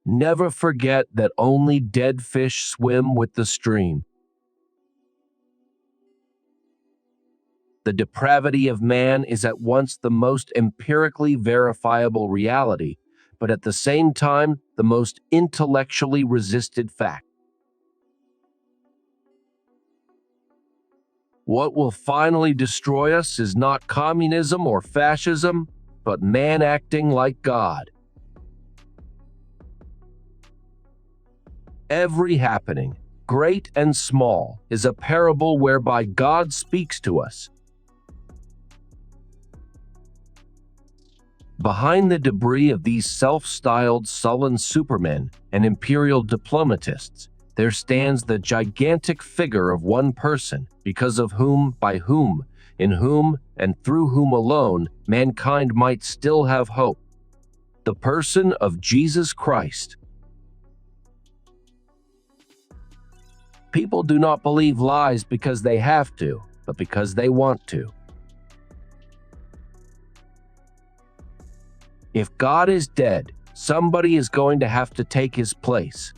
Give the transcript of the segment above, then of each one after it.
Never forget that only dead fish swim with the stream. The depravity of man is at once the most empirically verifiable reality, but at the same time the most intellectually resisted fact. What will finally destroy us is not communism or fascism, but man acting like God. Every happening, great and small, is a parable whereby God speaks to us. Behind the debris of these self-styled sullen supermen and imperial diplomatists, there stands the gigantic figure of one person, because of whom, by whom, in whom, and through whom alone mankind might still have hope. The person of Jesus Christ. People do not believe lies because they have to, but because they want to. If God is dead, somebody is going to have to take his place.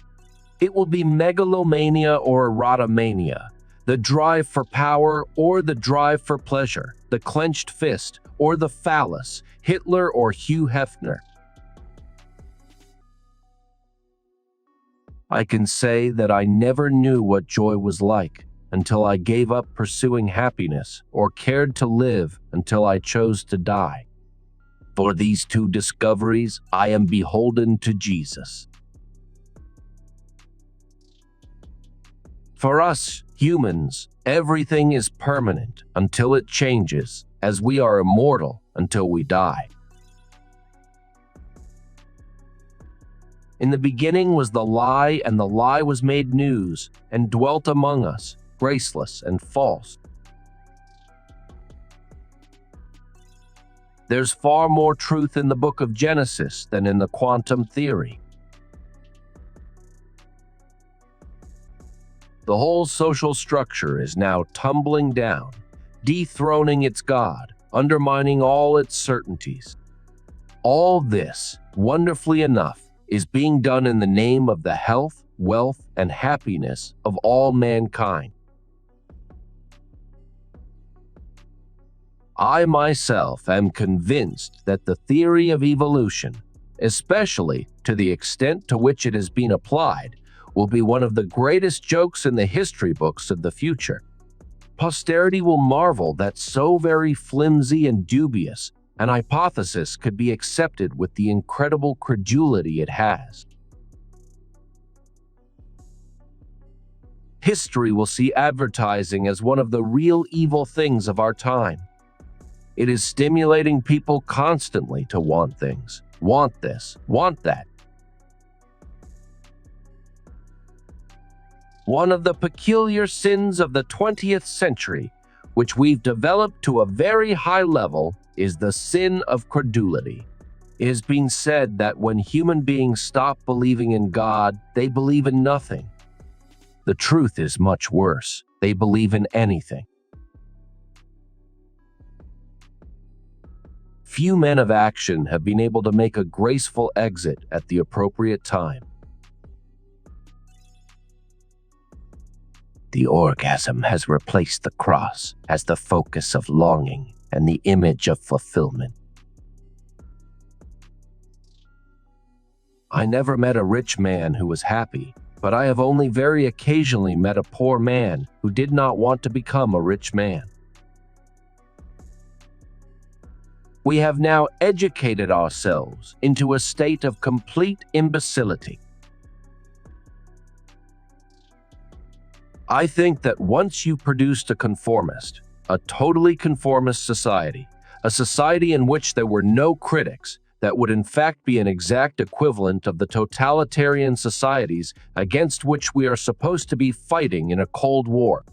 It will be megalomania or erotomania, the drive for power or the drive for pleasure, the clenched fist or the phallus, Hitler or Hugh Hefner. I can say that I never knew what joy was like until I gave up pursuing happiness or cared to live until I chose to die. For these two discoveries, I am beholden to Jesus. For us, humans, everything is permanent until it changes, as we are immortal until we die. In the beginning was the lie, and the lie was made news, and dwelt among us, graceless and false. There's far more truth in the book of Genesis than in the quantum theory. The whole social structure is now tumbling down, dethroning its God, undermining all its certainties. All this, wonderfully enough, is being done in the name of the health, wealth, and happiness of all mankind. I myself am convinced that the theory of evolution, especially to the extent to which it has been applied, will be one of the greatest jokes in the history books of the future. Posterity will marvel that so very flimsy and dubious an hypothesis could be accepted with the incredible credulity it has. History will see advertising as one of the real evil things of our time. It is stimulating people constantly to want things, want this, want that. One of the peculiar sins of the 20th century, which we've developed to a very high level, is the sin of credulity. It has been said that when human beings stop believing in God, they believe in nothing. The truth is much worse. They believe in anything. Few men of action have been able to make a graceful exit at the appropriate time. The orgasm has replaced the cross as the focus of longing and the image of fulfillment. I never met a rich man who was happy, but I have only very occasionally met a poor man who did not want to become a rich man. We have now educated ourselves into a state of complete imbecility. I think that once you've produced a conformist, a totally conformist society, a society in which there were no critics, that would in fact be an exact equivalent of the totalitarian societies against which we are supposed to be fighting in a Cold War.